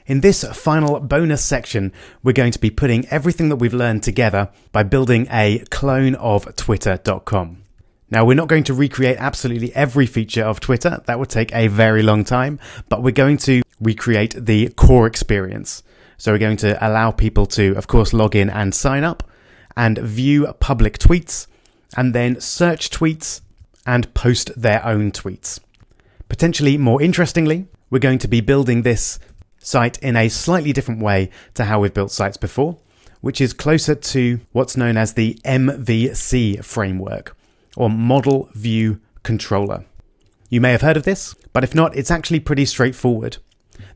In this final bonus section, we're going to be putting everything that we've learned together by building a clone of Twitter.com. Now, we're not going to recreate absolutely every feature of Twitter. That would take a very long time, but we're going to recreate the core experience. So we're going to allow people to, of course, log in and sign up and view public tweets and then search tweets and post their own tweets. Potentially more interestingly, we're going to be building this site in a slightly different way to how we've built sites before, which is closer to what's known as the MVC framework, or Model View Controller. You may have heard of this, but if not, it's actually pretty straightforward.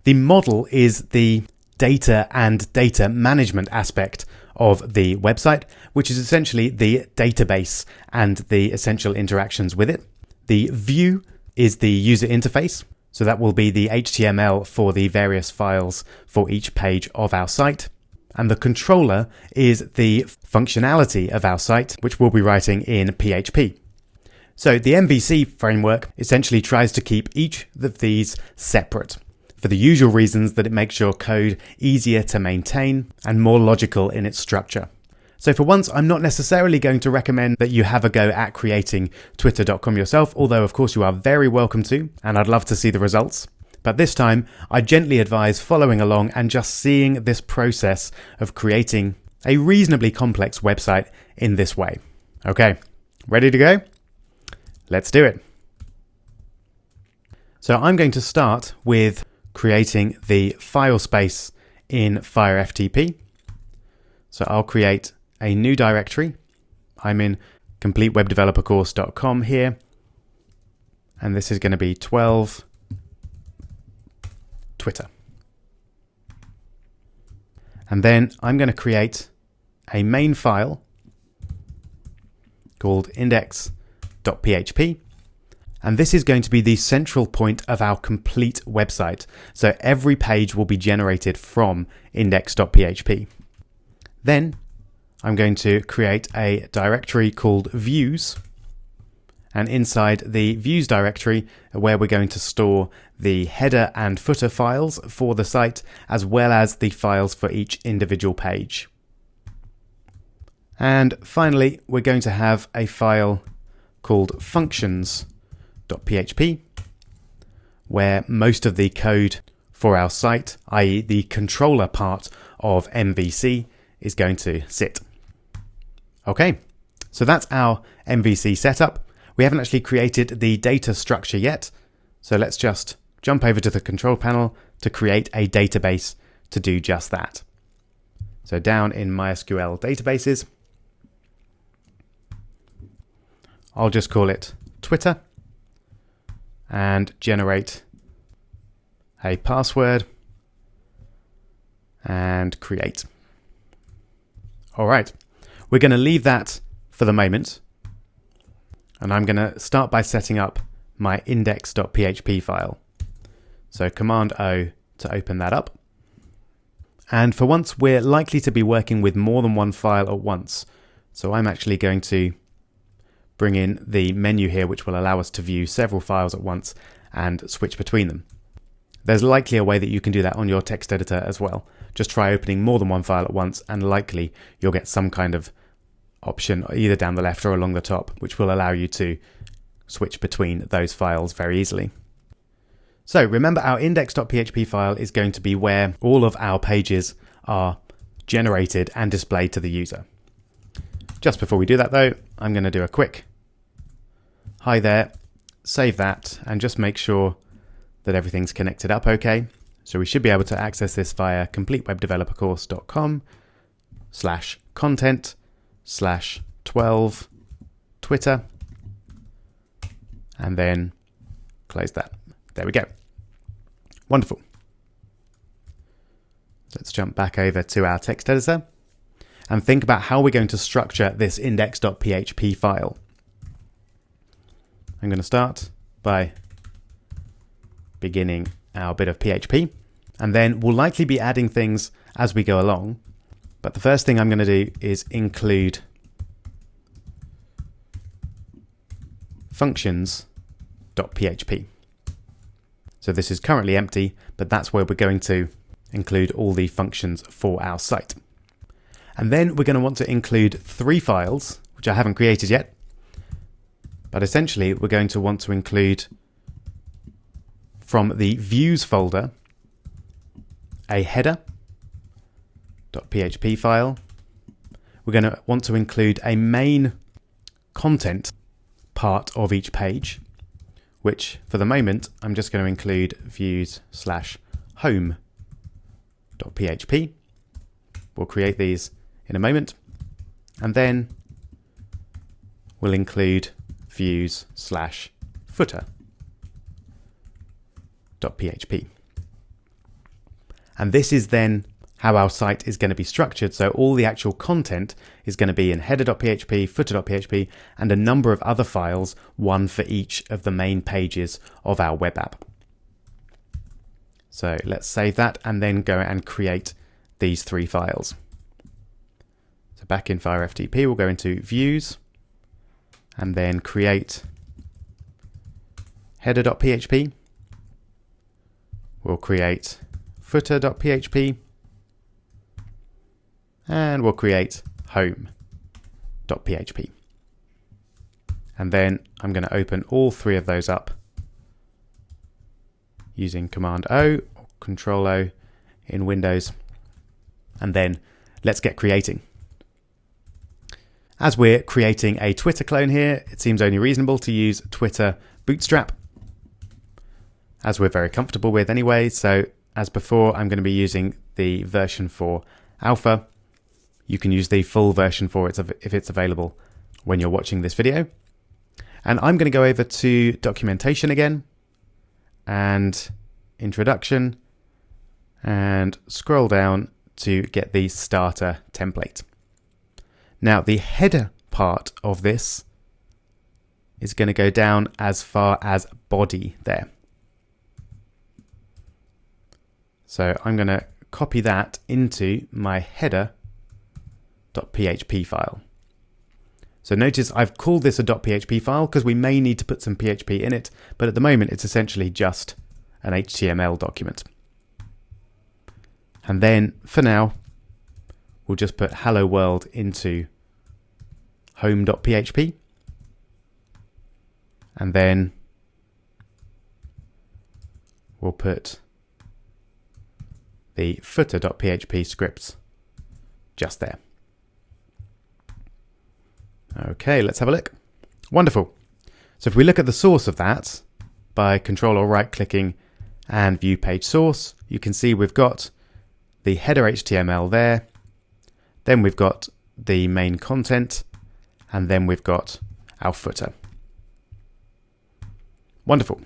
The model is the data and data management aspect of the website, which is essentially the database and the essential interactions with it. The view is the user interface, so that will be the HTML for the various files for each page of our site. And the controller is the functionality of our site, which we'll be writing in PHP. So the MVC framework essentially tries to keep each of these separate for the usual reasons that it makes your code easier to maintain and more logical in its structure. So for once, I'm not necessarily going to recommend that you have a go at creating Twitter.com yourself, although of course you are very welcome to, and I'd love to see the results. But this time, I gently advise following along and just seeing this process of creating a reasonably complex website in this way. Okay, ready to go? Let's do it. So I'm going to start with creating the file space in FireFTP. So I'll create a new directory. I'm in completewebdevelopercourse.com here. And this is going to be 12 Twitter. And then I'm going to create a main file called index.php. And this is going to be the central point of our complete website. So every page will be generated from index.php. Then I'm going to create a directory called views. And inside the views directory, where we're going to store the header and footer files for the site, as well as the files for each individual page. And finally, we're going to have a file called functions.php, where most of the code for our site, i.e. the controller part of MVC, is going to sit. Okay, so that's our MVC setup. We haven't actually created the data structure yet, so let's just jump over to the control panel to create a database to do just that. So down in MySQL databases, I'll just call it Twitter and generate a password and create. All right, we're going to leave that for the moment. And I'm going to start by setting up my index.php file. So Command O to open that up. And for once, we're likely to be working with more than one file at once. So I'm actually going to bring in the menu here, which will allow us to view several files at once and switch between them. There's likely a way that you can do that on your text editor as well. Just try opening more than one file at once and likely you'll get some kind of option either down the left or along the top, which will allow you to switch between those files very easily. So remember, our index.php file is going to be where all of our pages are generated and displayed to the user. Just before we do that though, I'm going to do a quick hi there, save that, and just make sure that everything's connected up okay. So we should be able to access this via completewebdevelopercourse.com/content/12 Twitter, and then close that. There we go. Wonderful. Let's jump back over to our text editor and think about how we're going to structure this index.php file. I'm going to start by beginning our bit of PHP, and then we'll likely be adding things as we go along. But the first thing I'm going to do is include functions.php. So this is currently empty, but that's where we're going to include all the functions for our site. And then we're going to want to include 3 files, which I haven't created yet. But essentially, we're going to want to include from the views folder a header.php file. We're going to want to include a main content part of each page, which for the moment, I'm just going to include views/home.php. We'll create these in a moment. And then we'll include views/footer.php. And this is then how our site is going to be structured. So all the actual content is going to be in header.php, footer.php, and a number of other files, one for each of the main pages of our web app. So let's save that and then go and create these 3 files. So back in FireFTP, we'll go into views and then create header.php. We'll create footer.php and we'll create home.php. And then I'm going to open all 3 of those up using Command O or Control O in Windows. And then let's get creating. As we're creating a Twitter clone here, it seems only reasonable to use Twitter Bootstrap, as we're very comfortable with anyway. So as before, I'm going to be using the version 4 alpha. You can use the full version 4 if it's available when you're watching this video. And I'm going to go over to documentation again and introduction and scroll down to get the starter template. Now the header part of this is going to go down as far as body there. So I'm going to copy that into my header.php file. So notice I've called this a .php file because we may need to put some PHP in it, but at the moment it's essentially just an HTML document. And then for now, we'll just put hello world into home.php. And then we'll put the footer.php scripts just there. Okay, let's have a look. Wonderful. So if we look at the source of that by Control or right clicking and view page source, you can see we've got the header HTML there. Then we've got the main content, and then we've got our footer. Wonderful.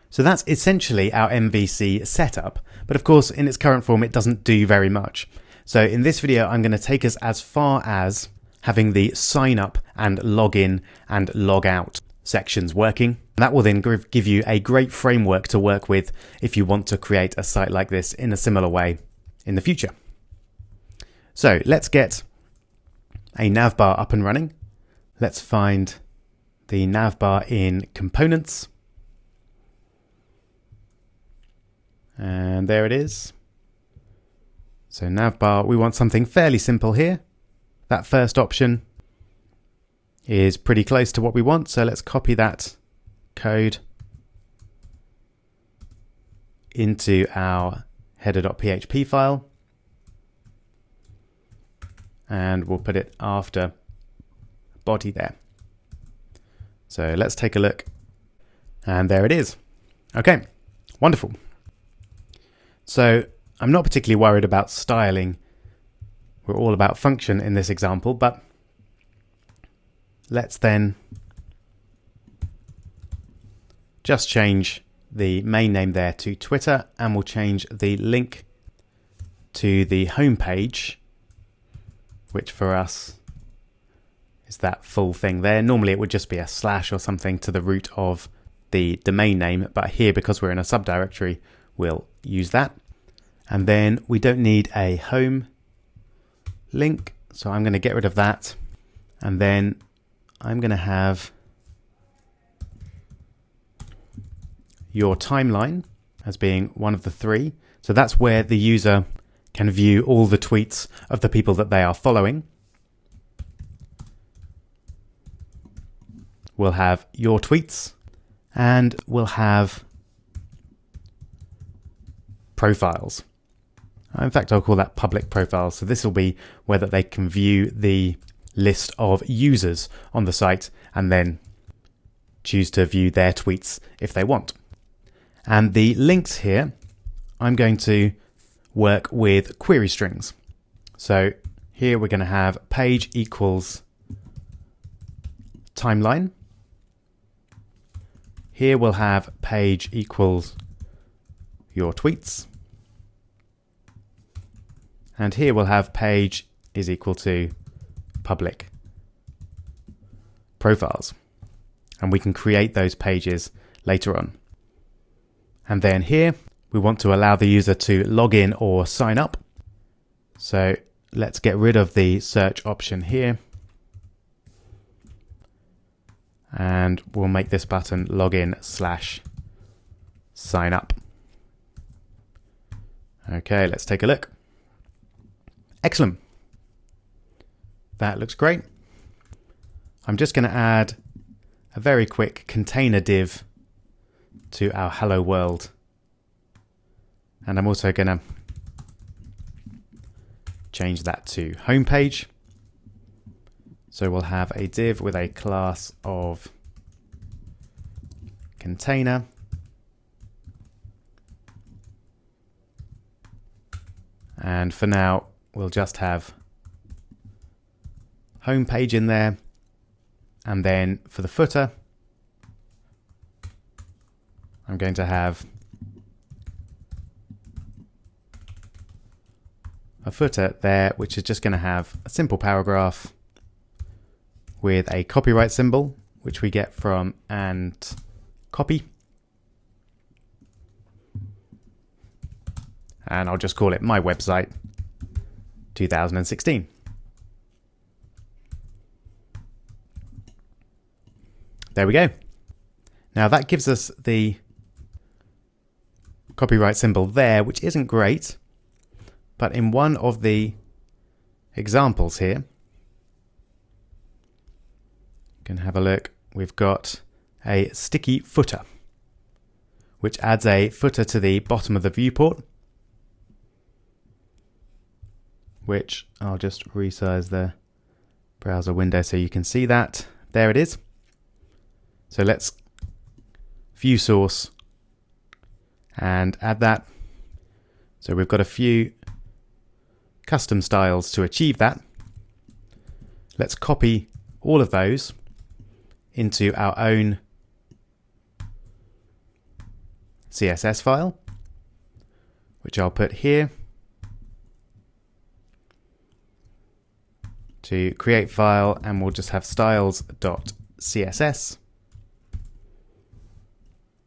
So that's essentially our MVC setup, but of course in its current form it doesn't do very much. So in this video I'm going to take us as far as having the sign up and log in and log out sections working. That will then give you a great framework to work with if you want to create a site like this in a similar way in the future. So let's get a navbar up and running. Let's find the navbar in components. And there it is. So navbar, we want something fairly simple here. That first option is pretty close to what we want. So let's copy that code into our header.php file. And we'll put it after body there. So let's take a look. And there it is. Okay, wonderful. So I'm not particularly worried about styling. We're all about function in this example, but let's then just change the main name there to Twitter, and we'll change the link to the home page, which for us is that full thing there. Normally it would just be a slash or something to the root of the domain name, but here, because we're in a subdirectory, we'll use that. And then we don't need a home link, so I'm going to get rid of that. And then I'm going to have your timeline as being one of the 3. So that's where the user can view all the tweets of the people that they are following. We'll have your tweets, and we'll have profiles. In fact, I'll call that public profiles. So this will be where that they can view the list of users on the site and then choose to view their tweets if they want. And the links here, I'm going to work with query strings. So here we're going to have page equals timeline. Here we'll have page equals your tweets. And here we'll have page is equal to public profiles. And we can create those pages later on. And then here we want to allow the user to log in or sign up. So let's get rid of the search option here. And we'll make this button login/sign up. Okay, let's take a look. Excellent. That looks great. I'm just going to add a very quick container div to our hello world. And I'm also going to change that to homepage. So we'll have a div with a class of container. And for now, we'll just have homepage in there. And then for the footer, I'm going to have a footer there, which is just going to have a simple paragraph with a copyright symbol, which we get from and copy. And I'll just call it my website 2016. There we go. Now that gives us the copyright symbol there, which isn't great, but in one of the examples here, you can have a look. We've got a sticky footer, which adds a footer to the bottom of the viewport, which I'll just resize the browser window so you can see that. There it is. So let's view source and add that. So we've got a few custom styles to achieve that. Let's copy all of those into our own CSS file, which I'll put here. To create file, and we'll just have styles.css.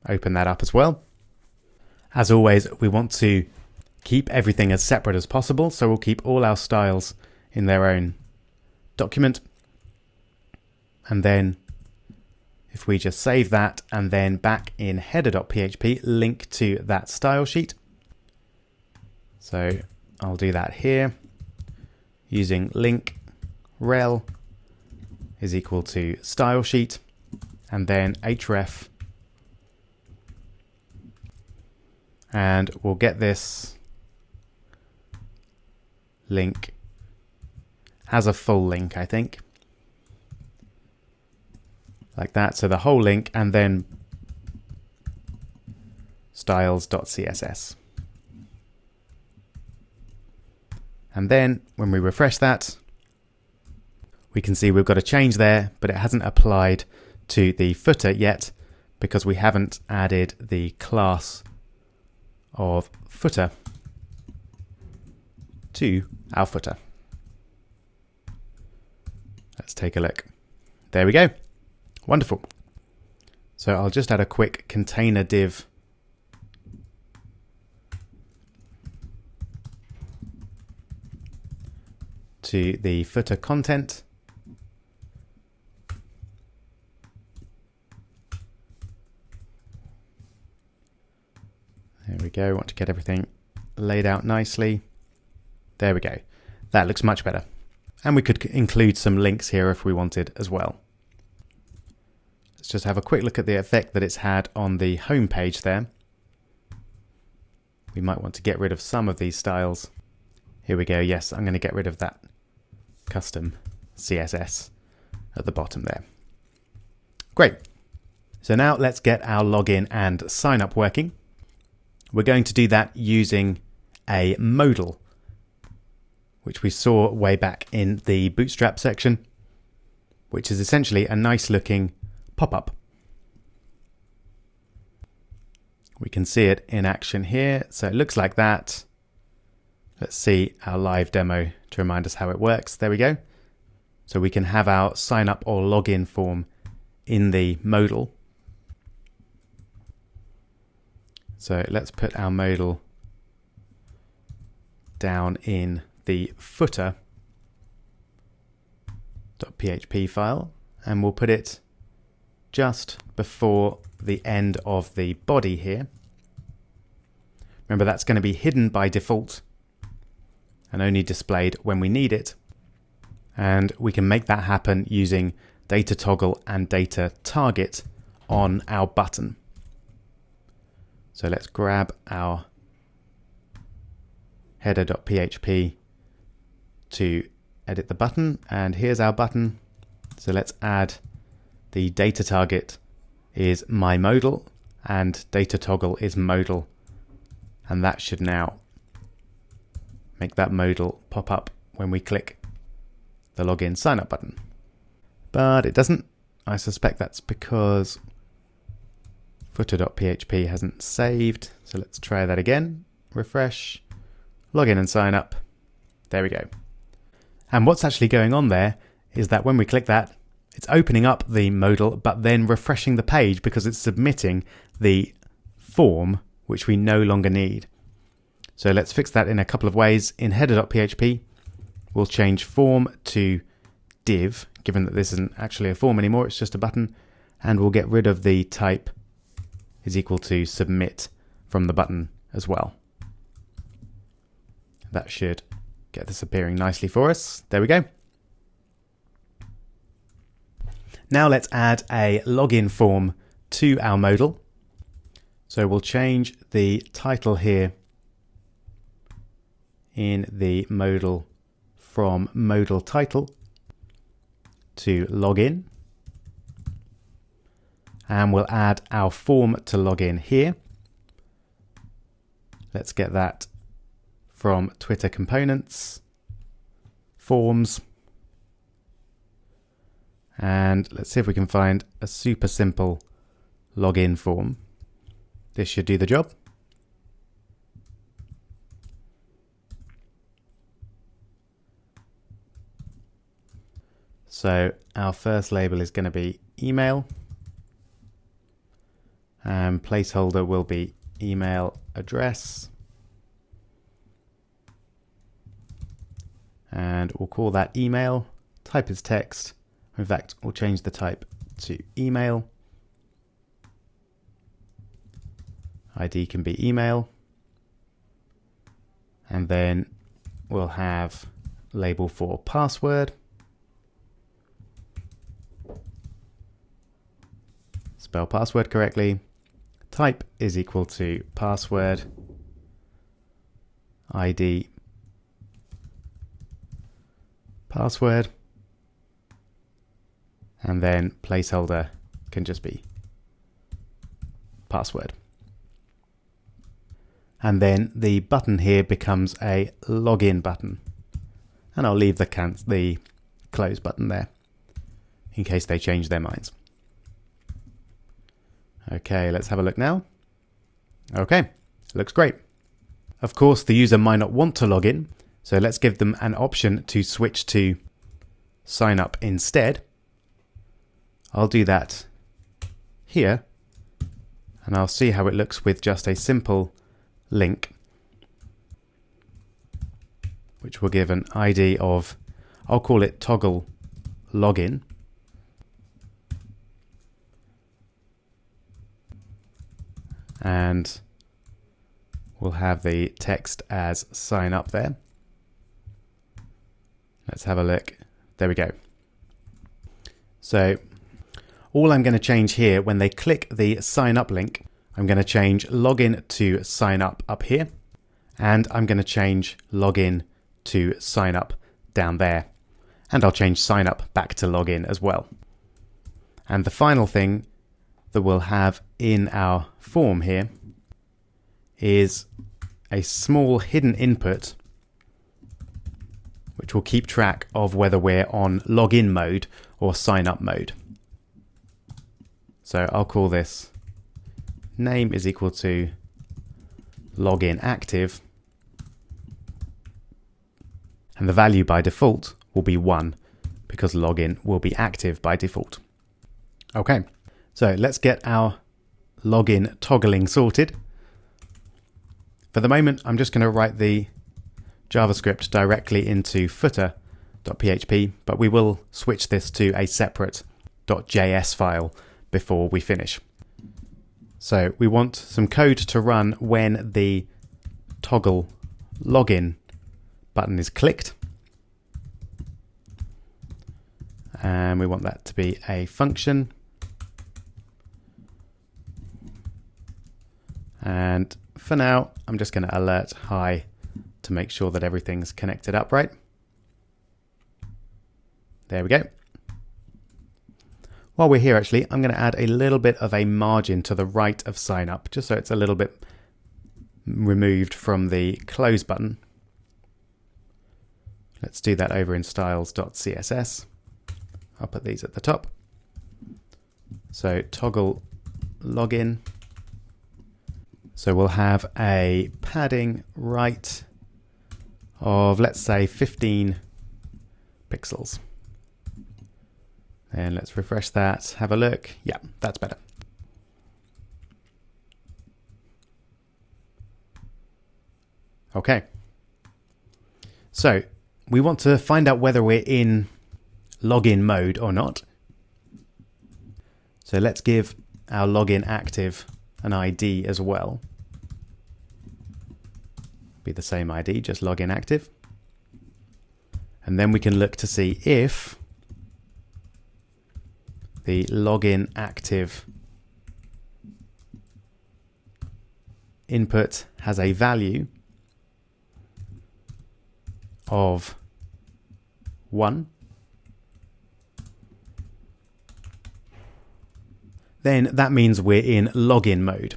Open that up as well. As always, we want to keep everything as separate as possible, so we'll keep all our styles in their own document. And then if we just save that and then back in header.php, link to that style sheet. So I'll do that here using link rel is equal to style sheet and then href. And we'll get this link as a full link, I think. Like that. So the whole link and then styles.css. And then when we refresh that, we can see we've got a change there, but it hasn't applied to the footer yet because we haven't added the class of footer to our footer. Let's take a look. There we go. Wonderful. So I'll just add a quick container div to the footer content. There we go. I want to get everything laid out nicely. There we go. That looks much better. And we could include some links here if we wanted as well. Let's just have a quick look at the effect that it's had on the home page there. We might want to get rid of some of these styles. Here we go. Yes, I'm going to get rid of that custom CSS at the bottom there. Great. So now let's get our login and sign up working. We're going to do that using a modal, which we saw way back in the Bootstrap section, which is essentially a nice looking pop-up. We can see it in action here. So it looks like that. Let's see our live demo to remind us how it works. There we go. So we can have our sign up or login form in the modal. So let's put our modal down in the footer.php file, and we'll put it just before the end of the body here. Remember, that's going to be hidden by default and only displayed when we need it. And we can make that happen using data toggle and data target on our button. So let's grab our header.php to edit the button, and here's our button. So let's add the data target is my modal and data toggle is modal, and that should now make that modal pop up when we click the login sign up button. But it doesn't. I suspect that's because footer.php hasn't saved. So let's try that again. Refresh, login and sign up. There we go. And what's actually going on there is that when we click that, it's opening up the modal, but then refreshing the page because it's submitting the form which we no longer need. So let's fix that in a couple of ways. In header.php, we'll change form to div, given that this isn't actually a form anymore, it's just a button, and we'll get rid of the type is equal to submit from the button as well. That should get this appearing nicely for us. There we go. Now let's add a login form to our modal. So we'll change the title here in the modal from modal title to login. And we'll add our form to login here. Let's get that from Twitter components, forms, and let's see if we can find a super simple login form. This should do the job. So our first label is going to be email, and placeholder will be email address, and we'll call that email. Type is text. In fact, we'll change the type to email. ID can be email, and then we'll have label for password. Spell password correctly. Type is equal to password. ID password. And then placeholder can just be password. And then the button here becomes a login button. And I'll leave the close button there in case they change their minds. Okay, let's have a look now. Okay, looks great. Of course, the user might not want to log in, so let's give them an option to switch to sign up instead. I'll do that here, and I'll see how it looks with just a simple link, which will give an ID of, I'll call it toggle login. And We'll have the text as sign up there. Let's have a look. There we go. So all I'm going to change here, when they click the sign up link, I'm going to change login to sign up here. And I'm going to change login to sign up down there. And I'll change sign up back to login as well. And the final thing that we'll have in our form here is a small hidden input which will keep track of whether we're on login mode or sign up mode. So I'll call this name is equal to login active, and the value by default will be 1 because login will be active by default. Okay, so let's get our login toggling sorted. For the moment, I'm just going to write the JavaScript directly into footer.php, but we will switch this to a separate .js file before we finish. So we want some code to run when the toggle login button is clicked. And we want that to be a function. And for now, I'm just going to alert hi to make sure that everything's connected up right. There we go. While we're here, actually, I'm going to add a little bit of a margin to the right of sign up, just so it's a little bit removed from the close button. Let's do that over in styles.css. I'll put these at the top. So toggle login. So we'll have a padding right of, let's say, 15 pixels. And let's refresh that, have a look. Yeah, that's better. Okay. So we want to find out whether we're in login mode or not. So let's give our login active an ID as well. Be the same ID, just login active. And then we can look to see if the login active input has a value of 1. Then that means we're in login mode.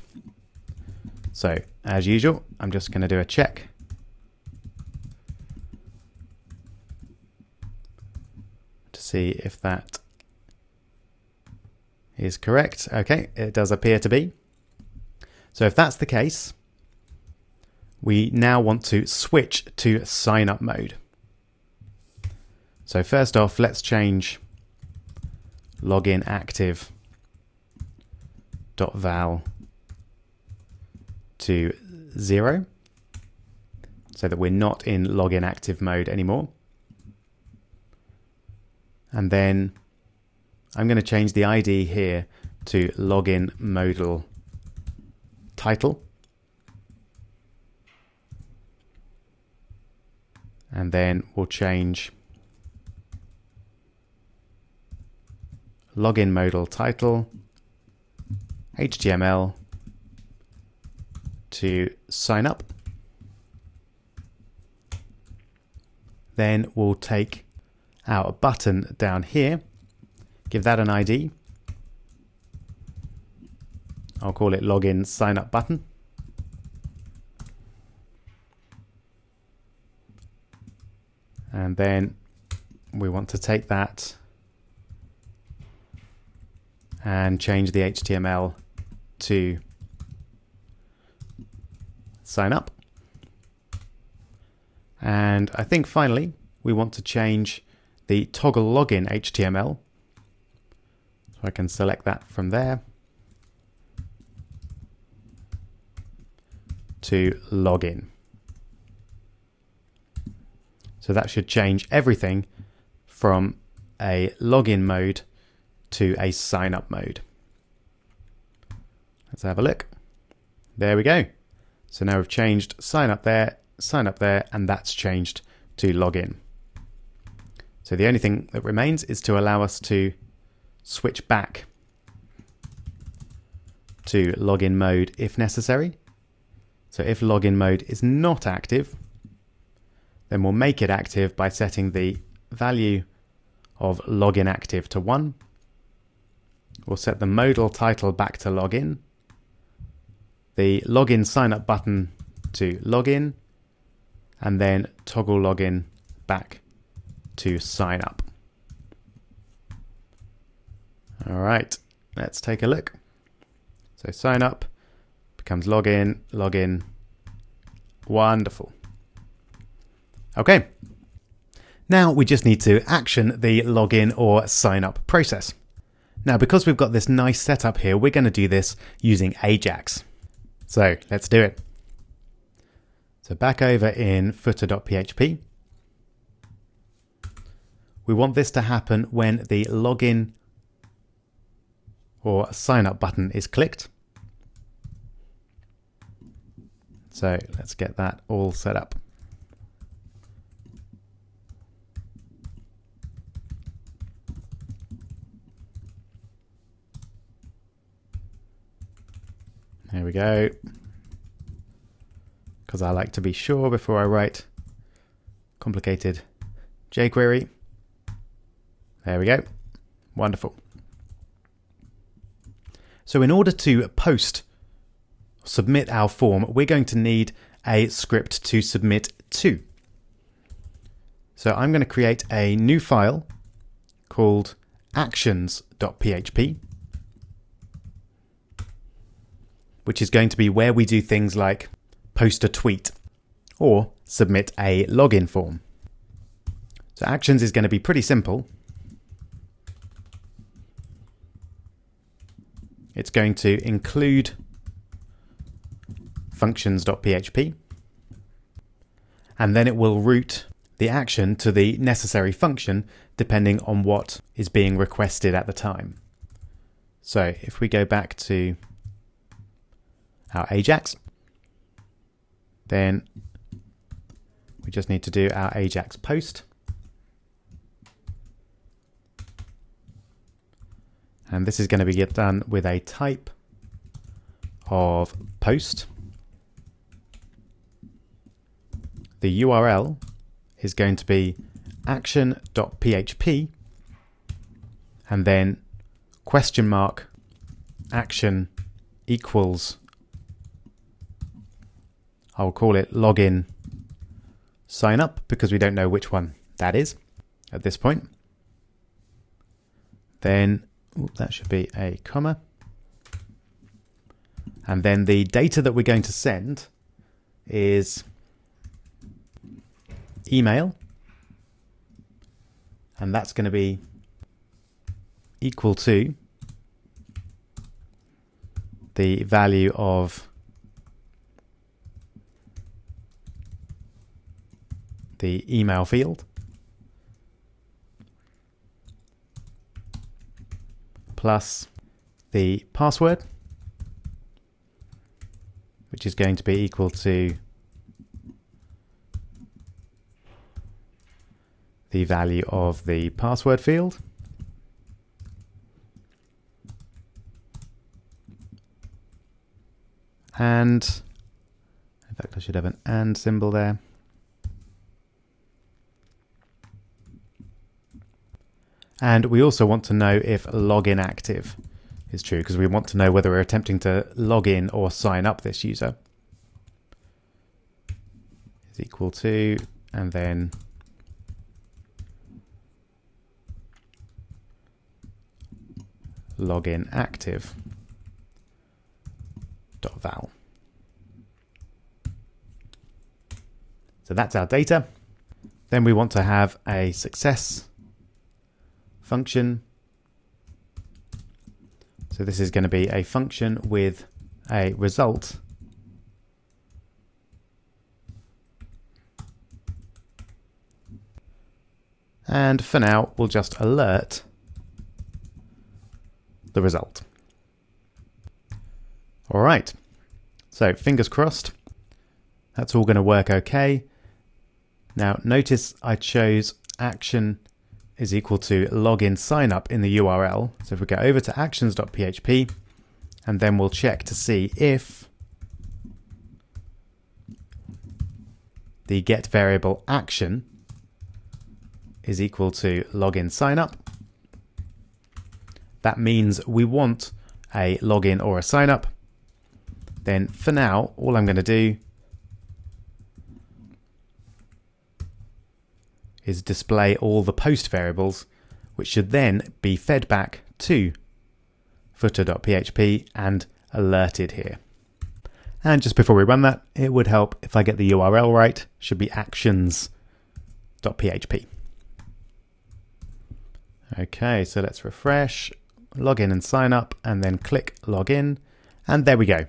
So as usual, I'm just going to do a check. To see if that is correct. Okay, it does appear to be. So if that's the case, we now want to switch to sign up mode. So first off, let's change login active .val to 0 so that we're not in login active mode anymore. And then I'm going to change the ID here to login modal title. And then we'll change login modal title HTML to sign up. Then we'll take our button down here, give that an ID. I'll call it login sign up button. And then we want to take that and change the HTML to sign up. And I think finally we want to change the toggle login HTML. So I can select that from there to login. So that should change everything from a login mode to a sign up mode. Let's have a look. There we go. So now we've changed sign up there, and that's changed to login. So the only thing that remains is to allow us to switch back to login mode if necessary. So if login mode is not active, then we'll make it active by setting the value of login active to 1. We'll set the modal title back to login, the login sign up button to login, and then toggle login back to sign up. All right, let's take a look. So sign up becomes login, login. Wonderful. Okay. Now we just need to action the login or sign up process. Now, because we've got this nice setup here, we're going to do this using Ajax. So let's do it. So back over in footer.php. We want this to happen when the login or sign up button is clicked. So let's get that all set up. There we go. Because I like to be sure before I write complicated jQuery. There we go. Wonderful. So in order to submit our form, we're going to need a script to submit to. So I'm going to create a new file called actions.php, which is going to be where we do things like post a tweet or submit a login form. So actions is going to be pretty simple. It's going to include functions.php, and then it will route the action to the necessary function depending on what is being requested at the time. So if we go back to our Ajax, then we just need to do our Ajax post. And this is going to be done with a type of post. The URL is going to be action.php and then question mark action equals, I'll call it login sign up because we don't know which one that is at this point. Then that should be a comma. And then the data that we're going to send is email. And that's going to be equal to the value of the email field plus the password, which is going to be equal to the value of the password field. And in fact, I should have an and symbol there. And we also want to know if login active is true, because we want to know whether we're attempting to log in or sign up this user. Is equal to, and then login active dot val. So that's our data. Then we want to have a success function. So this is going to be a function with a result. And for now, we'll just alert the result. All right. So fingers crossed. That's all going to work okay. Now notice I chose action is equal to login sign up in the URL. So if we go over to actions.php, and then we'll check to see if the get variable action is equal to login sign up. That means we want a login or a sign up. Then for now, all I'm going to do is display all the post variables, which should then be fed back to footer.php and alerted here. And just before we run that, it would help if I get the URL right. Should be actions.php. Okay, so let's refresh, log in and sign up, and then click login. And there we go.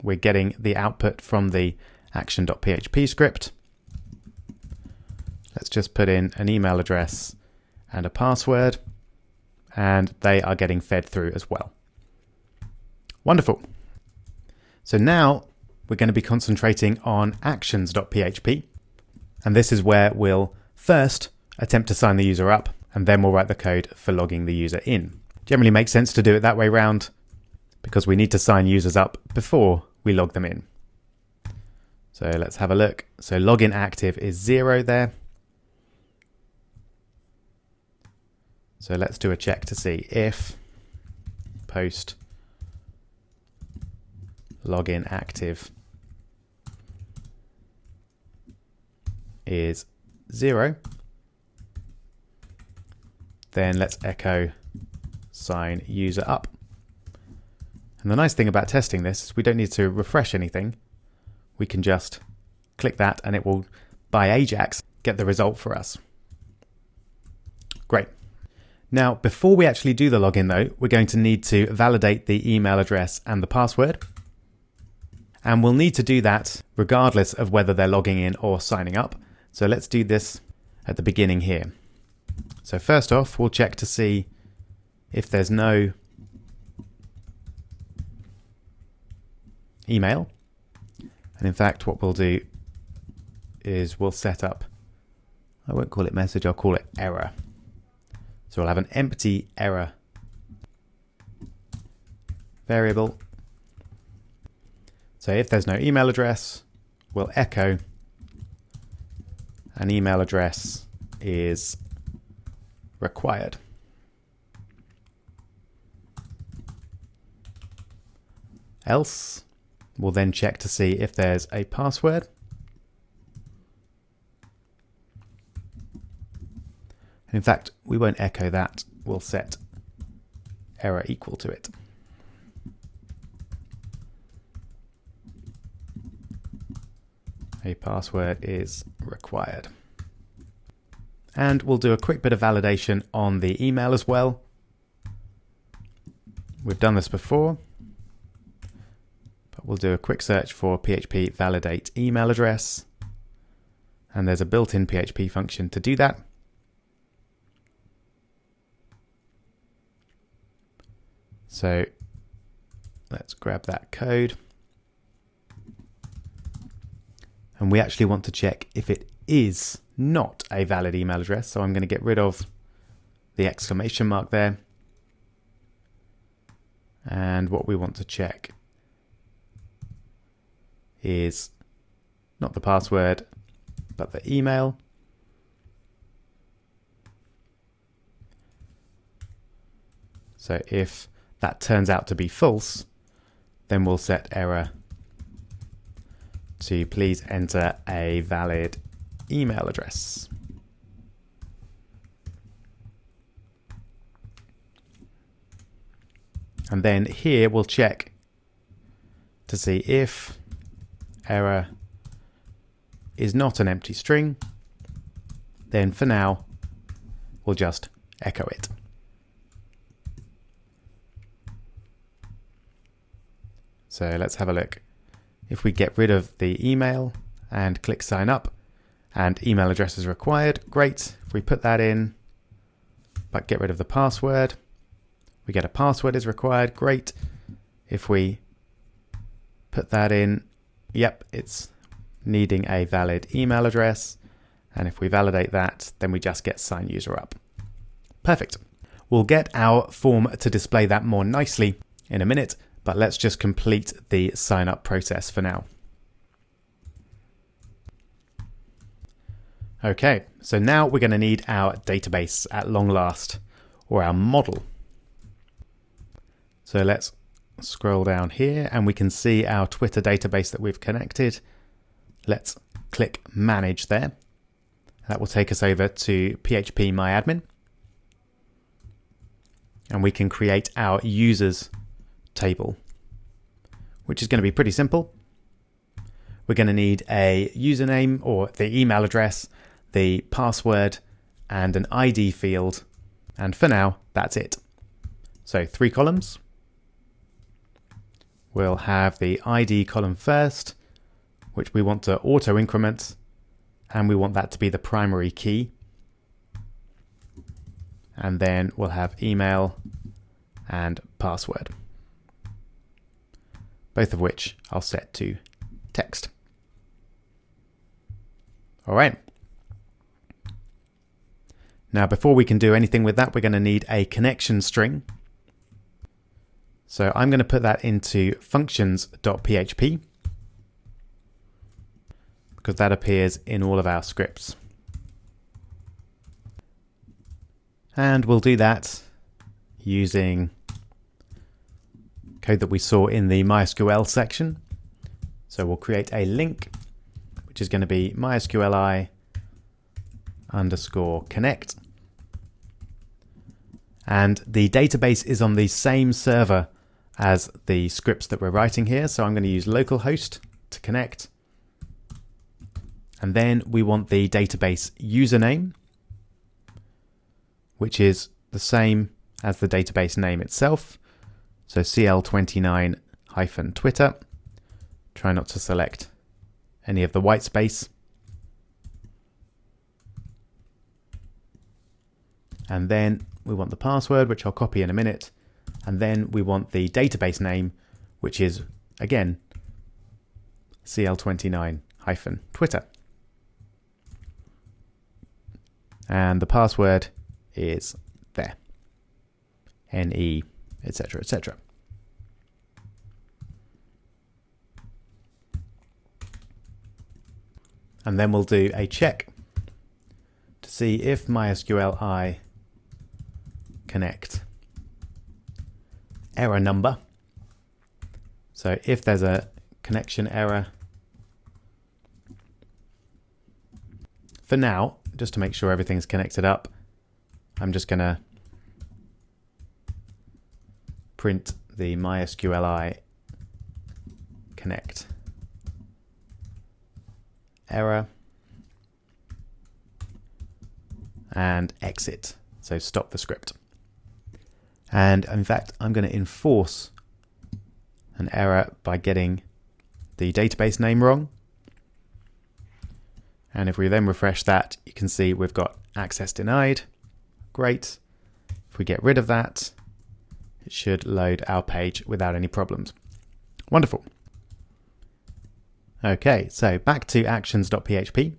We're getting the output from the action.php script. Let's just put in an email address and a password, and they are getting fed through as well. Wonderful. So now we're going to be concentrating on actions.php, and this is where we'll first attempt to sign the user up, and then we'll write the code for logging the user in. Generally makes sense to do it that way round because we need to sign users up before we log them in. So let's have a look. So login active is 0 there. So let's do a check to see if post login active is 0. Then let's echo sign user up. And the nice thing about testing this is we don't need to refresh anything. We can just click that and it will, by Ajax, get the result for us. Great. Now, before we actually do the login though, we're going to need to validate the email address and the password. And we'll need to do that regardless of whether they're logging in or signing up. So let's do this at the beginning here. So first off, we'll check to see if there's no email. And in fact, what we'll do is we'll set up, I won't call it message, I'll call it error. So we'll have an empty error variable. So if there's no email address, we'll echo an email address is required. Else, we'll then check to see if there's a password. In fact, we won't echo that. We'll set error equal to it. A password is required. And we'll do a quick bit of validation on the email as well. We've done this before, but we'll do a quick search for PHP validate email address. And there's a built-in PHP function to do that. So let's grab that code. And we actually want to check if it is not a valid email address. So I'm going to get rid of the exclamation mark there. And what we want to check is not the password, but the email. So if that turns out to be false, then we'll set error to please enter a valid email address. And then here we'll check to see if error is not an empty string. Then for now, we'll just echo it. So let's have a look. If we get rid of the email and click sign up and email address is required, great. If we put that in, but get rid of the password, we get a password is required, great. If we put that in, yep, it's needing a valid email address. And if we validate that, then we just get sign user up. Perfect. We'll get our form to display that more nicely in a minute, but let's just complete the sign up process for now. Okay, so now we're going to need our database at long last, or our model. So let's scroll down here and we can see our Twitter database that we've connected. Let's click Manage there. That will take us over to phpMyAdmin. And we can create our users table, which is going to be pretty simple. We're going to need a username or the email address, the password, and an ID field. And for now, that's it. So 3 columns. We'll have the ID column first, which we want to auto increment, and we want that to be the primary key. And then we'll have email and password, both of which I'll set to text. All right. Now, before we can do anything with that, we're going to need a connection string. So I'm going to put that into functions.php because that appears in all of our scripts. And we'll do that using code that we saw in the MySQL section. So we'll create a link, which is going to be mysqli_connect. And the database is on the same server as the scripts that we're writing here. So I'm going to use localhost to connect. And then we want the database username, which is the same as the database name itself. So cl29-Twitter. Try not to select any of the white space. And then we want the password, which I'll copy in a minute. And then we want the database name, which is, again, cl29-Twitter. And the password is there. NE, etc., etc. And then we'll do a check to see if MySQLi connect error number. So if there's a connection error, for now, just to make sure everything's connected up, I'm just going to print the MySQLi connect error and exit. So stop the script. And in fact, I'm going to enforce an error by getting the database name wrong. And if we then refresh that, you can see we've got access denied. Great. If we get rid of that, it should load our page without any problems. Wonderful. Okay, so back to actions.php.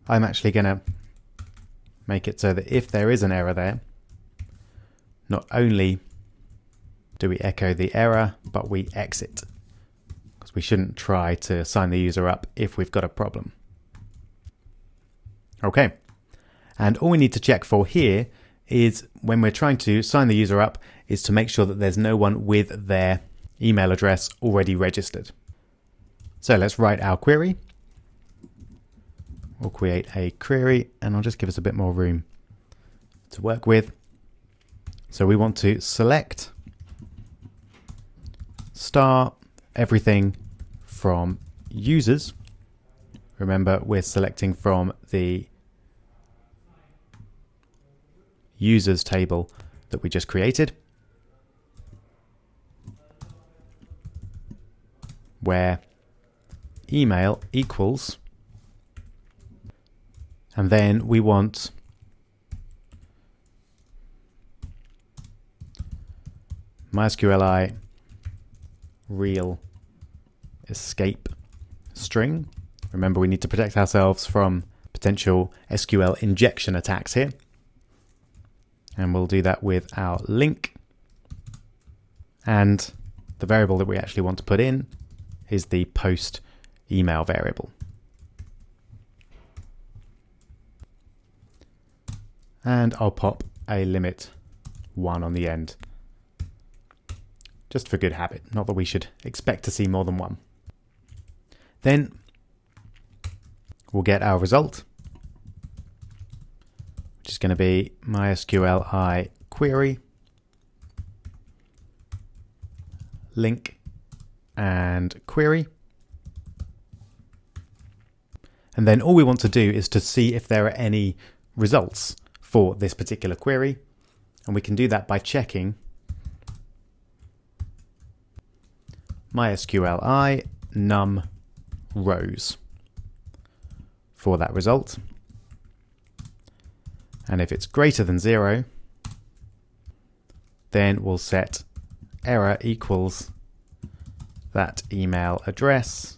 I'm actually going to make it so that if there is an error there, not only do we echo the error, but we exit. Because we shouldn't try to sign the user up if we've got a problem. Okay, and all we need to check for here is when we're trying to sign the user up is to make sure that there's no one with their email address already registered. So let's write our query. We'll create a query and I'll just give us a bit more room to work with. So we want to select star everything from users. Remember, we're selecting from the users table that we just created, where email equals, and then we want MySQLi real escape string. Remember, we need to protect ourselves from potential SQL injection attacks here. And we'll do that with our link. And the variable that we actually want to put in is the post email variable. And I'll pop a limit 1 on the end, just for good habit, not that we should expect to see more than 1. Then we'll get our result, which is going to be MySQL query, link, and query. And then all we want to do is to see if there are any results for this particular query. And we can do that by checking MySQL num rows for that result. And if it's greater than 0, then we'll set error equals that email address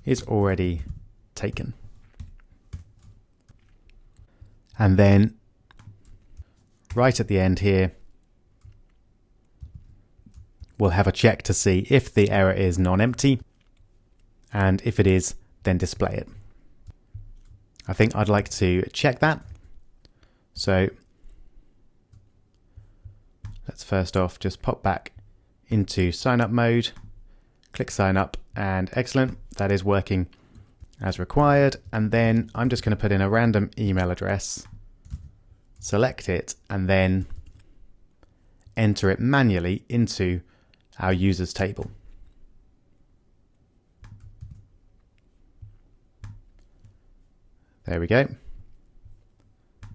is already taken. And then right at the end here, we'll have a check to see if the error is non-empty, and if it is, then display it. I think I'd like to check that. So let's first off just pop back into sign up mode, click sign up, and excellent, that is working as required. And then I'm just going to put in a random email address, select it, and then enter it manually into our users table. There we go.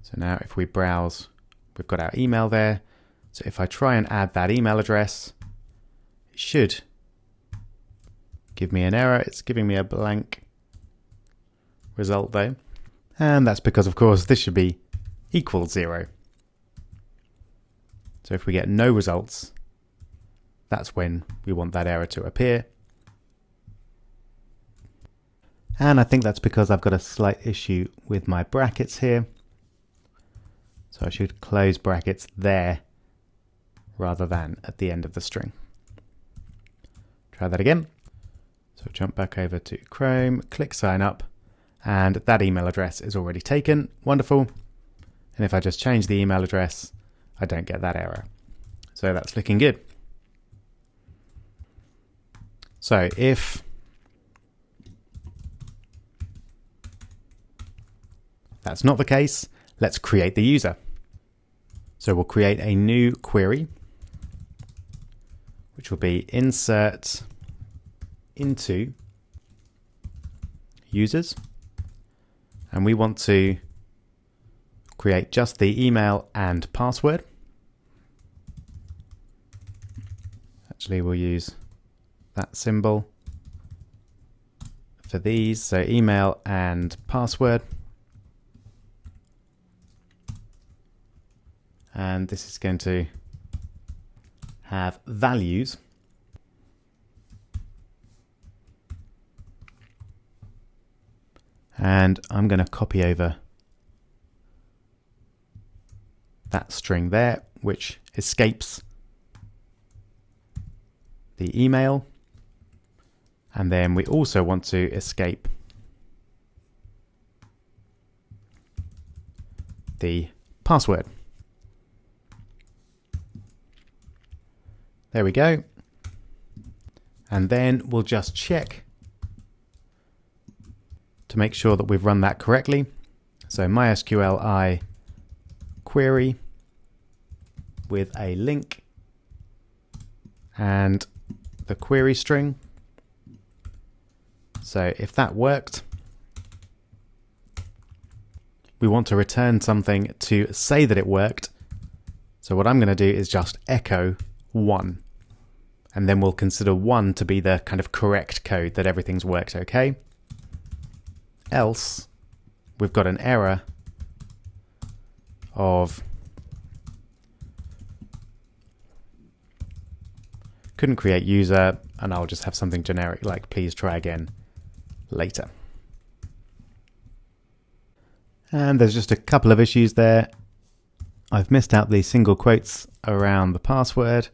So now if we browse, we've got our email there. So if I try and add that email address, it should give me an error. It's giving me a blank result though. And that's because, of course, this should be equals 0. So if we get no results, that's when we want that error to appear. And I think that's because I've got a slight issue with my brackets here. So I should close brackets there rather than at the end of the string. Try that again. So jump back over to Chrome, click sign up, and that email address is already taken. Wonderful. And if I just change the email address, I don't get that error. So that's looking good. So if that's not the case, let's create the user. So we'll create a new query, which will be insert into users. And we want to create just the email and password. Actually, we'll use that symbol for these. So email and password. And this is going to have values. And I'm going to copy over that string there, which escapes the email. And then we also want to escape the password. There we go. And then we'll just check to make sure that we've run that correctly. So MySQL query with a link and the query string. So if that worked, we want to return something to say that it worked. So what I'm going to do is just echo 1. And then we'll consider 1 to be the kind of correct code that everything's worked okay. Else, we've got an error of couldn't create user, and I'll just have something generic like please try again later. And there's just a couple of issues there. I've missed out the single quotes around the password,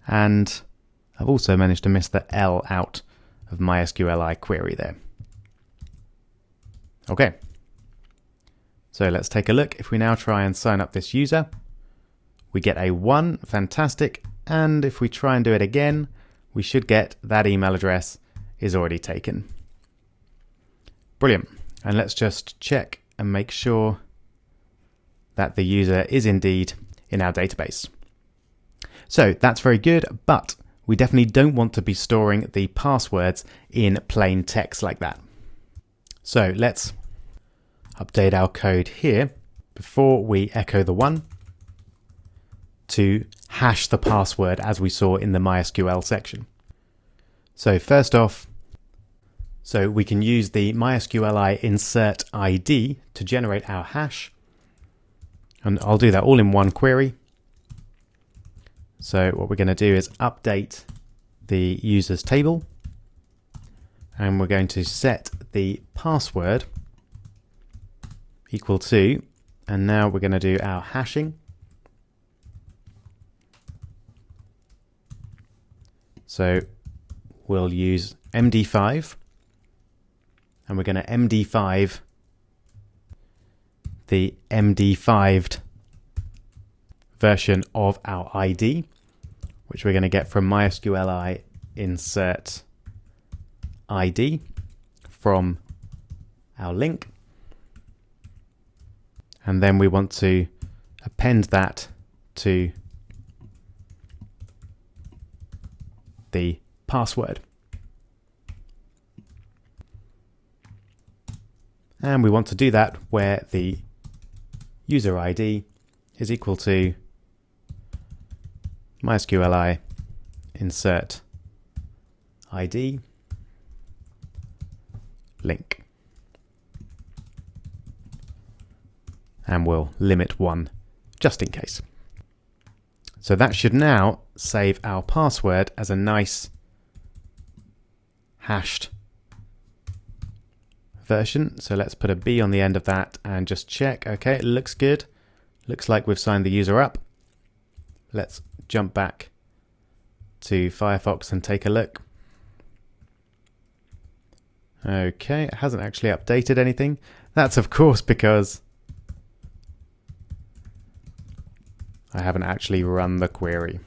and I've also managed to miss the L out of MySQLi query there. Okay, so let's take a look. If we now try and sign up this user, we get a 1, fantastic, and if we try and do it again, we should get that email address is already taken. Brilliant, and let's just check and make sure that the user is indeed in our database. So that's very good, but we definitely don't want to be storing the passwords in plain text like that. So let's update our code here before we echo the 1 to hash the password as we saw in the MySQL section. So first off, so we can use the MySQLi insert ID to generate our hash. And I'll do that all in one query. So what we're going to do is update the users table. And we're going to set the password equal to, and now we're going to do our hashing. So we'll use MD5. And we're going to MD5 the MD5'd version of our ID, which we're going to get from MySQLi insert ID from our link. And then we want to append that to the password. And we want to do that where the user ID is equal to MySQLi insert ID link. And we'll limit 1 just in case. So that should now save our password as a nice hashed version. So let's put a B on the end of that and just check. Okay, it looks good. Looks like we've signed the user up. Let's jump back to Firefox and take a look. Okay, it hasn't actually updated anything. That's of course because I haven't actually run the query.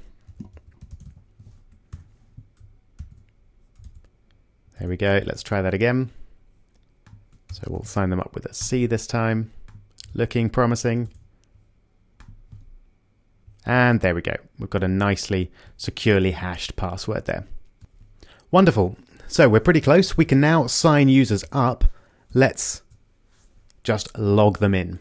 There we go. Let's try that again. So we'll sign them up with a C this time. Looking promising. And there we go. We've got a nicely securely hashed password there. Wonderful. So we're pretty close. We can now sign users up. Let's just log them in.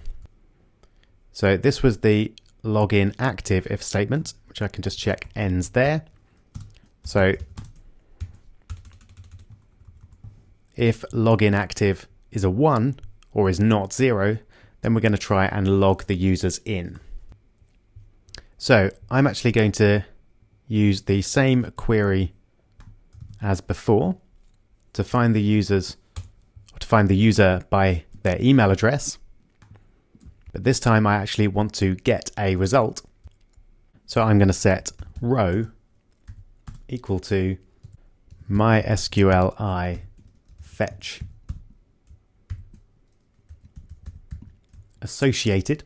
So this was the login active if statement, which I can just check ends there. So if login active is a 1 or is not 0, then we're going to try and log the users in. So I'm actually going to use the same query as before to find the users, or to find the user by their email address. But this time I actually want to get a result. So I'm going to set row equal to MySQLi fetch associated,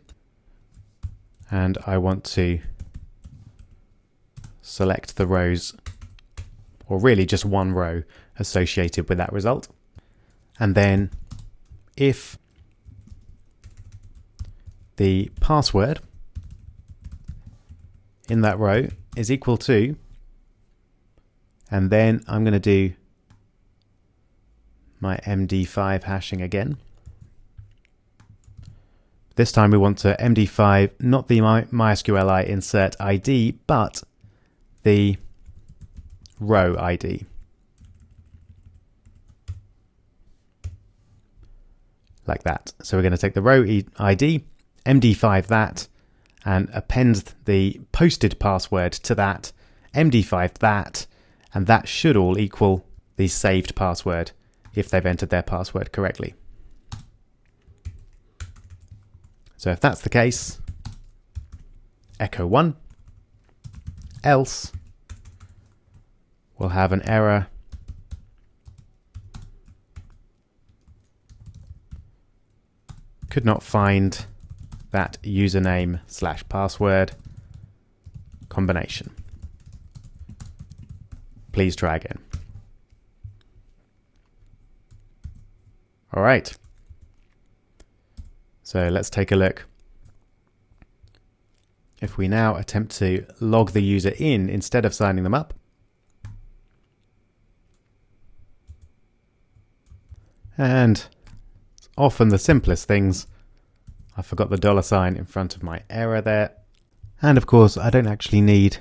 and I want to select the rows, or really just one row associated with that result. And then if the password in that row is equal to, and then I'm going to do my MD5 hashing again. This time we want to MD5 not the MySQLi insert ID, but the row ID. Like that. So we're going to take the row ID, MD5 that, and append the posted password to that, MD5 that, And that should all equal the saved password if they've entered their password correctly. So if that's the case, echo 1, else we'll have an error could not find that username/password combination. Please try again. All right. So let's take a look. If we now attempt to log the user in instead of signing them up, and it's often the simplest things. I forgot the $ in front of my error there. And of course, I don't actually need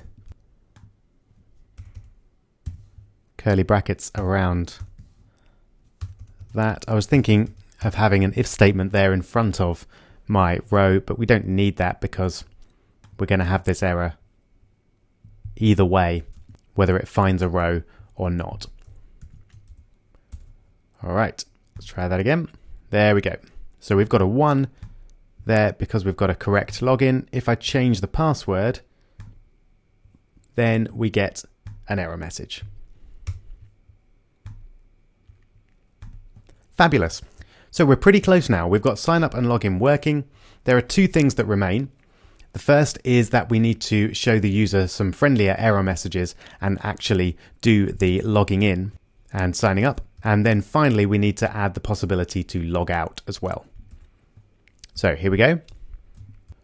curly brackets around that. I was thinking of having an if statement there in front of my row, but we don't need that because we're going to have this error either way, whether it finds a row or not. All right, let's try that again. There we go. So we've got a 1 there because we've got a correct login. If I change the password, then we get an error message. Fabulous. So we're pretty close now. We've got sign up and login working. There are 2 things that remain. The first is that we need to show the user some friendlier error messages and actually do the logging in and signing up. And then finally, we need to add the possibility to log out as well. So here we go.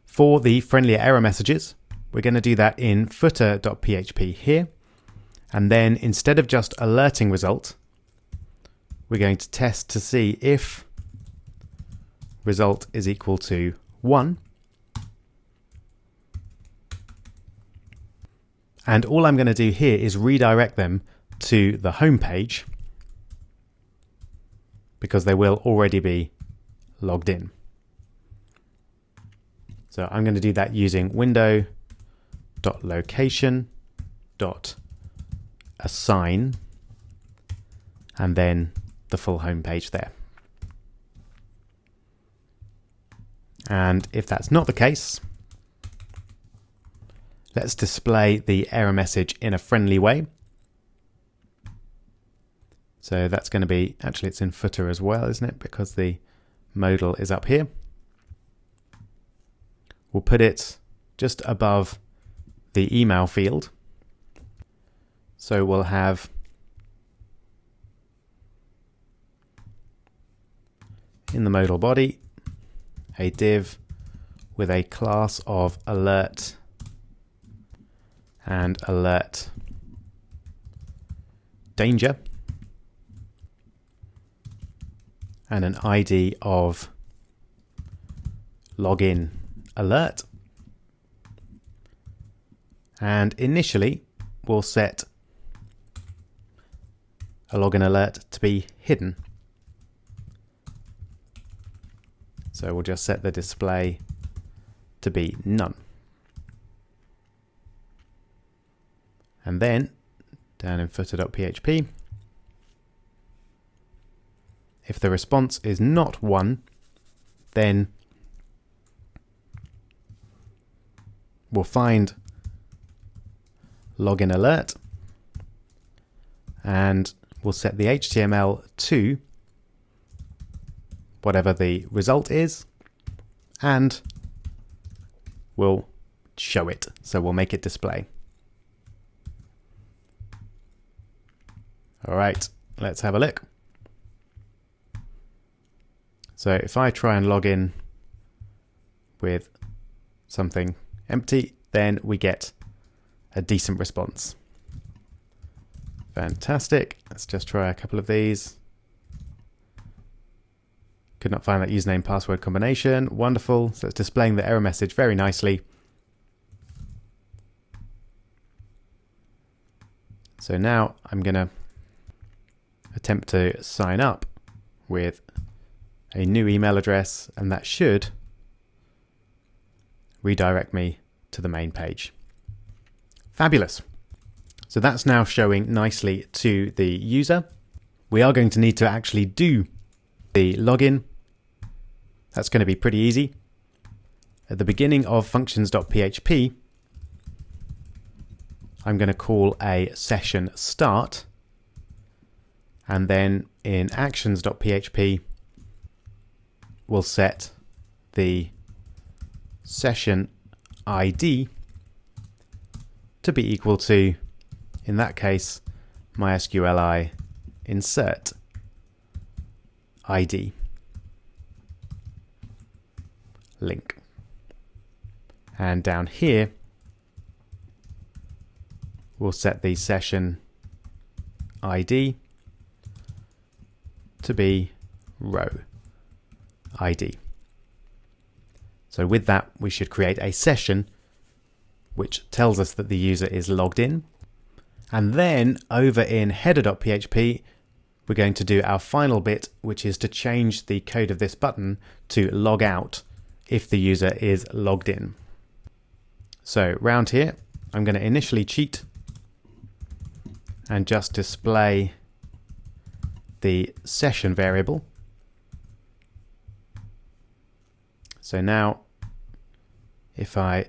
For the friendlier error messages, we're going to do that in footer.php here. And then instead of just alerting result, we're going to test to see if result is equal to 1. And all I'm going to do here is redirect them to the home page because they will already be logged in. So I'm going to do that using window.location.assign and then the full home page there. And if that's not the case, let's display the error message in a friendly way. So that's going to be, actually it's in footer as well, isn't it? Because the modal is up here. We'll put it just above the email field. So we'll have in the modal body a div with a class of alert and alert danger and an ID of login alert. And initially we'll set a login alert to be hidden. So we'll just set the display to be none. And then down in footer.php, if the response is not 1, then we'll find login alert and we'll set the HTML to whatever the result is and we'll show it. So we'll make it display. All right, let's have a look. So if I try and log in with something empty, then we get a decent response. Fantastic. Let's just try a couple of these. Could not find that username password combination. Wonderful. So it's displaying the error message very nicely. So now I'm going to attempt to sign up with a new email address, and that should redirect me to the main page. Fabulous. So that's now showing nicely to the user. We are going to need to actually do the login. That's going to be pretty easy. At the beginning of functions.php, I'm going to call a session start. And then in actions.php, we'll set the session ID to be equal to, in that case, MySQLi insert ID link. And down here, we'll set the session ID to be row ID. So with that, we should create a session which tells us that the user is logged in. And then over in header.php, we're going to do our final bit, which is to change the code of this button to log out if the user is logged in. So round here, I'm going to initially cheat and just display the session variable. So now if I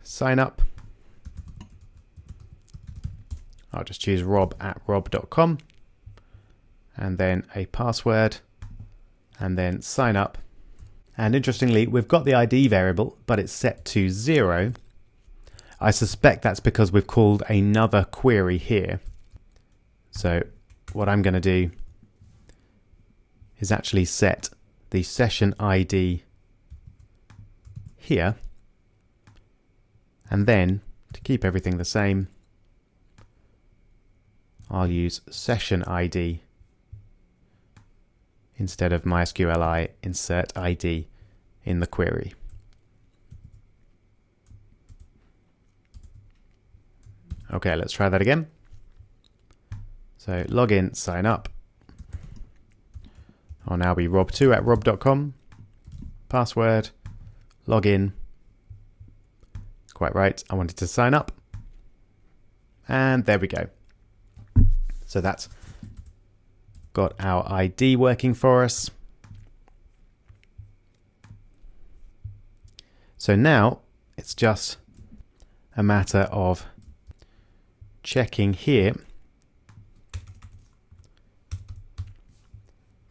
sign up, I'll just choose rob@rob.com and then a password and then sign up. And interestingly, we've got the ID variable, but it's set to 0. I suspect that's because we've called another query here. So what I'm going to do is actually set the session ID here, and then to keep everything the same, I'll use session ID instead of MySQLi insert ID in the query. Okay, let's try that again. So login, sign up. I'll now be rob2@rob.com. Password, login. Quite right, I wanted to sign up. And there we go. So that's got our ID working for us. So now it's just a matter of checking here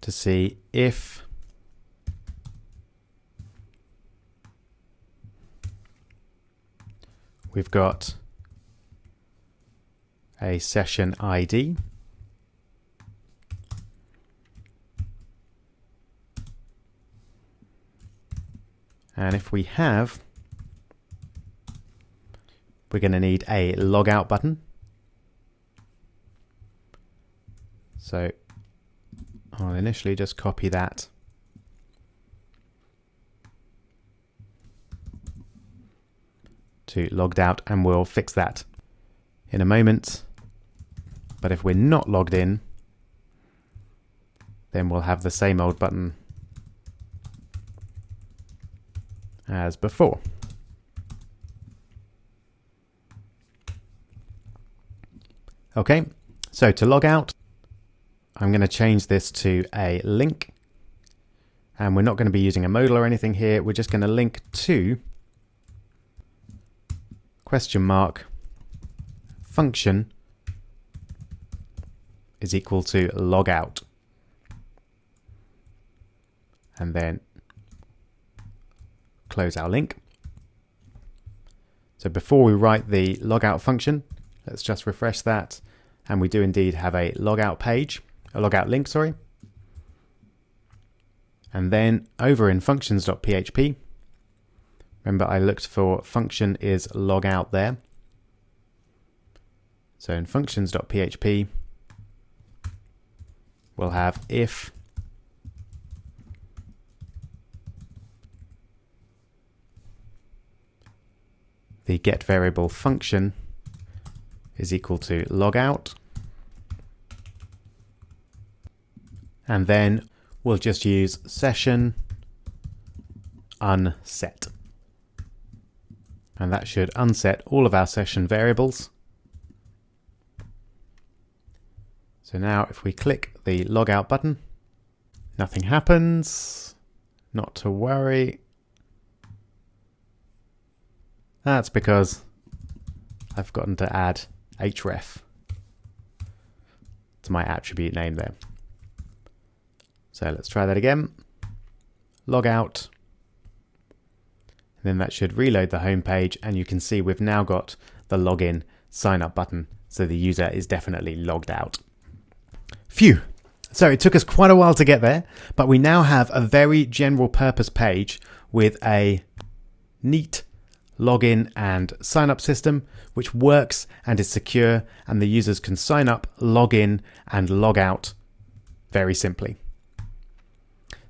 to see if we've got a session ID. And if we have, we're going to need a logout button. So I'll initially just copy that to logged out, and we'll fix that in a moment. But if we're not logged in, then we'll have the same old button as before. Okay, so to log out, I'm going to change this to a link, and we're not going to be using a modal or anything here. We're just going to link to function is equal to logout, and then close our link. So before we write the logout function, let's just refresh that, and we do indeed have a logout page, a logout link, sorry. And then over in functions.php, remember I looked for function is logout there. So in functions.php, we'll have if the get variable function is equal to logout, and then we'll just use session unset, and that should unset all of our session variables. So now if we click the logout button, nothing happens. Not to worry. That's because I've forgotten to add href to my attribute name there. So let's try that again. Logout. Then that should reload the home page, and you can see we've now got the login sign up button. So the user is definitely logged out. Phew. So it took us quite a while to get there, but we now have a very general purpose page with a neat login and sign up system, which works and is secure, and the users can sign up, log in and log out very simply.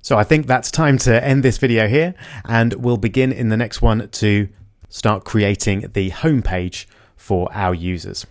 So I think that's time to end this video here, and we'll begin in the next one to start creating the home page for our users.